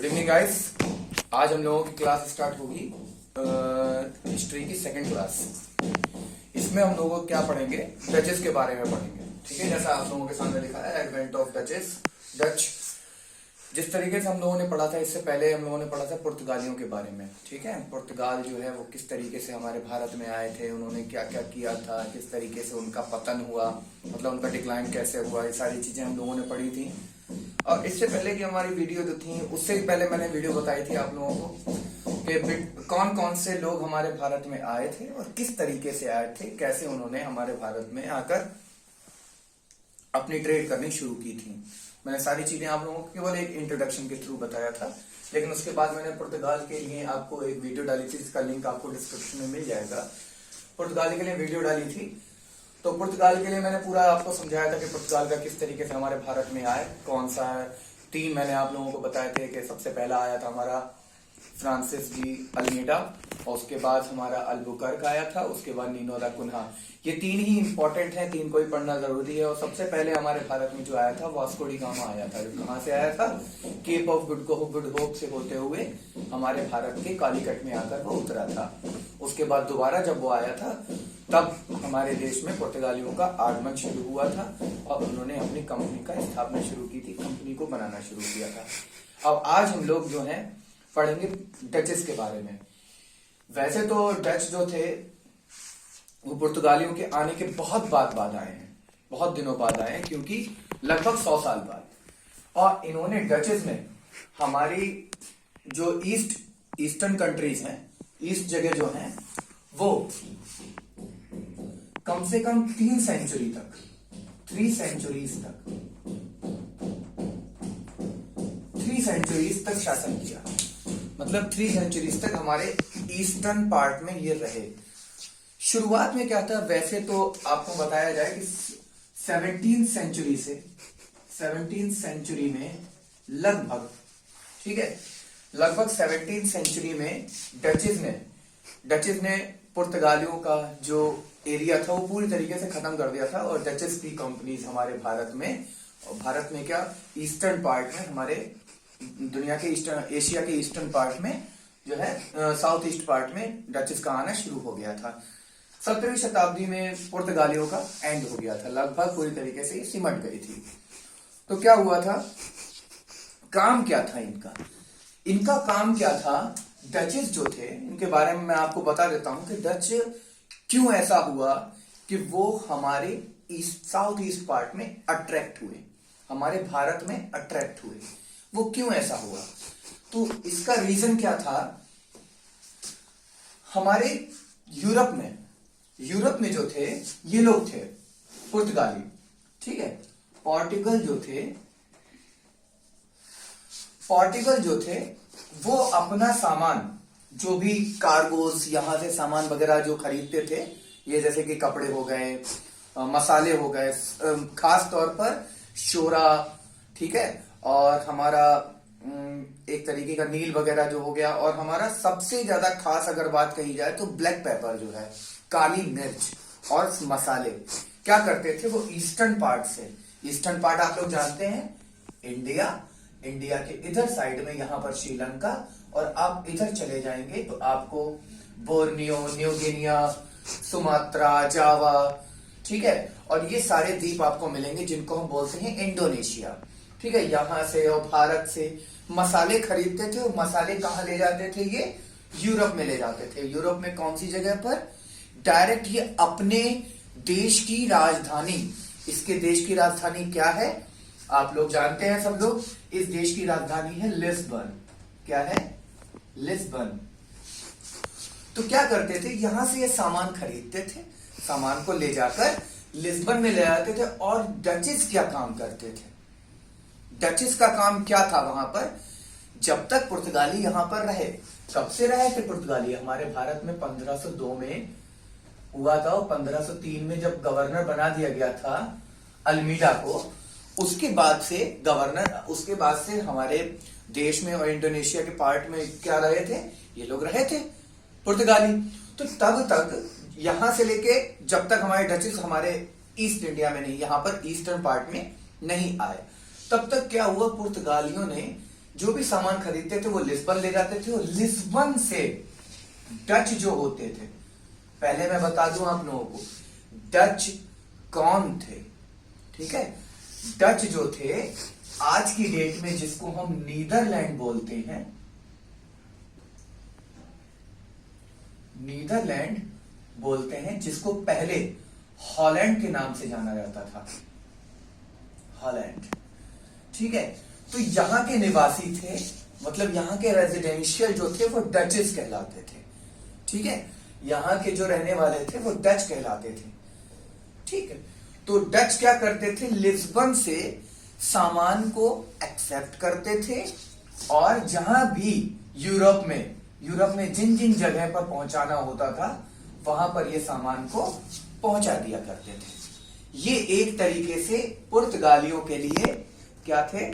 Good evening guys. आज हम लोगों की क्लास स्टार्ट होगी हिस्ट्री की सेकंड क्लास। इसमें हम लोगों को क्या पढ़ेंगे, डचेस के बारे में पढ़ेंगे। ठीक है, जैसा आप लोगों के सामने लिखा है एडवेंट ऑफ डचेस, डच। जिस तरीके से हम लोगों ने पढ़ा था, इससे पहले हम लोगों ने पढ़ा था पुर्तगालियों के बारे में। ठीक है, पुर्तगाल जो है वो किस तरीके से हमारे भारत में आए थे, उन्होंने क्या क्या किया था, किस तरीके से उनका पतन हुआ, मतलब उनका डिक्लाइन कैसे हुआ, ये सारी चीजें हम लोगों ने पढ़ी थी। और इससे पहले की हमारी वीडियो जो थी, उससे पहले मैंने वीडियो बताई थी आप लोगों को कि कौन कौन से लोग हमारे भारत में आए थे और किस तरीके से आए थे, कैसे उन्होंने हमारे भारत में आकर अपनी ट्रेड करनी शुरू की थी। मैंने सारी चीजें आप लोगों को केवल एक इंट्रोडक्शन के थ्रू बताया था, लेकिन उसके बाद मैंने पुर्तगाल के लिए आपको एक वीडियो डाली थी, जिसका लिंक आपको डिस्क्रिप्शन में मिल जाएगा। पुर्तगाल के लिए वीडियो डाली थी, तो पुर्तगाल के लिए मैंने पूरा आपको समझाया था कि पुर्तगाल का किस तरीके से हमारे भारत में आए, कौन सा है। तीन मैंने आप लोगों को बताए थे कि सबसे पहला आया था हमारा फ्रांसिस डी अल्मीडा, और उसके बाद हमारा अल्बुकर्क आया था, उसके बाद नीनो दा कुन्हा। ये तीन ही इंपॉर्टेंट हैं, तीन को ही पढ़ना जरूरी है। और सबसे पहले हमारे भारत में जो आया था वास्को डी गामा आया था, जो कहाँ से आया था, केप ऑफ गुड होप से होते हुए हमारे भारत के कालीकट में आकर वो उतरा था। उसके बाद दोबारा जब वो आया था, तब हमारे देश में पुर्तगालियों का आगमन शुरू हुआ था और उन्होंने अपनी कंपनी का स्थापना शुरू की थी, कंपनी को बनाना शुरू किया था। अब आज हम लोग जो है पढ़ेंगे डचेस के बारे में। वैसे तो डच जो थे वो पुर्तगालियों के आने के बहुत बाद आए हैं, बहुत दिनों बाद आए हैं, क्योंकि लगभग 100 साल बाद। और इन्होंने डचेस में हमारी जो ईस्टर्न कंट्रीज हैं, ईस्ट जगह जो हैं, वो कम से कम 3 सेंचुरी तक, 3 सेंचुरीज तक शासन किया। मतलब 3 सेंचुरीज तक हमारे ईस्टर्न पार्ट में ये रहे। शुरुआत में क्या था, वैसे तो आपको बताया जाए कि 17 सेंचुरी में लगभग, ठीक है, लगभग 17 सेंचुरी में डचेस ने पुर्तगालियों का जो एरिया था वो पूरी तरीके से खत्म कर दिया था। और डचेस की कंपनीज हमारे भारत में क्या, ईस्टर्न पार्ट में, हमारे दुनिया के एशिया के ईस्टर्न पार्ट में जो है, साउथ ईस्ट पार्ट में डचेस का आना शुरू हो गया था। 17वीं शताब्दी में पुर्तगालियों का एंड हो गया था, लगभग पूरी तरीके से सिमट गई थी। तो क्या हुआ था, काम क्या था इनका काम क्या था। डचेस जो थे, इनके बारे में मैं आपको बता देता हूं कि डच क्यों ऐसा हुआ कि वो हमारे साउथ ईस्ट पार्ट में अट्रैक्ट हुए, हमारे भारत में अट्रैक्ट हुए। वो क्यों ऐसा हुआ, तो इसका रीजन क्या था। हमारे यूरोप में जो थे, ये लोग थे पुर्तगाली, ठीक है। पोर्टुगल जो थे वो अपना सामान, जो भी कार्गोज यहां से सामान वगैरह जो खरीदते थे, ये जैसे कि कपड़े हो गए, मसाले हो गए, खास तौर पर शोरा, ठीक है, और हमारा एक तरीके का नील वगैरह जो हो गया, और हमारा सबसे ज्यादा खास अगर बात कही जाए तो ब्लैक पेपर जो है, काली मिर्च और मसाले, क्या करते थे वो ईस्टर्न पार्ट आप लोग जानते हैं, इंडिया के इधर साइड में, यहां पर श्रीलंका, और आप इधर चले जाएंगे तो आपको बोर्नियो, न्यू गिनिया, सुमात्रा, जावा, ठीक है, और ये सारे द्वीप आपको मिलेंगे जिनको हम बोलते हैं इंडोनेशिया। ठीक है, यहां से और भारत से मसाले खरीदते थे, और मसाले कहां ले जाते थे, ये यूरोप में ले जाते थे। यूरोप में कौन सी जगह पर, डायरेक्ट ये अपने देश की राजधानी, इसके देश की राजधानी क्या है आप लोग जानते हैं सब लोग, इस देश की राजधानी है लिस्बन। क्या है, लिस्बन। तो क्या करते थे, यहां से ये सामान खरीदते थे, सामान को ले जाकर लिस्बन में ले आते थे। और डचेस क्या काम करते थे, डचेस का काम क्या था वहां पर, जब तक पुर्तगाली यहां पर रहे। कब से रहे थे पुर्तगाली हमारे भारत में, 1502 में हुआ था, और 1503 में जब गवर्नर बना दिया गया था अल्मीडा को, उसके बाद से हमारे देश में और इंडोनेशिया के पार्ट में क्या रहे थे, ये लोग रहे थे पुर्तगाली। तो तब तक यहां से लेके जब तक हमारे डचेस हमारे ईस्ट इंडिया में नहीं, यहां पर ईस्टर्न पार्ट में नहीं आए, तब तक क्या हुआ, पुर्तगालियों ने जो भी सामान खरीदते थे वो लिस्बन ले जाते थे, और लिस्बन से डच जो होते थे, पहले मैं बता दूं आप लोगों को, डच कौन थे, ठीक है। डच जो थे आज की डेट में जिसको हम नीदरलैंड बोलते हैं, नीदरलैंड बोलते हैं, जिसको पहले हॉलैंड के नाम से जाना जाता था, हॉलैंड, ठीक है। तो यहां के निवासी थे, मतलब यहां के रेजिडेंशियल जो थे वो डचेस कहलाते थे, ठीक है। यहां के जो रहने वाले थे वो डच कहलाते थे, ठीक है। तो डच क्या करते थे, लिस्बन से सामान को एक्सेप्ट करते थे, और जहां भी यूरोप में जिन जिन जगह पर पहुंचाना होता था वहां पर ये सामान को पहुंचा दिया करते थे। ये एक तरीके से पुर्तगालियों के लिए क्या थे,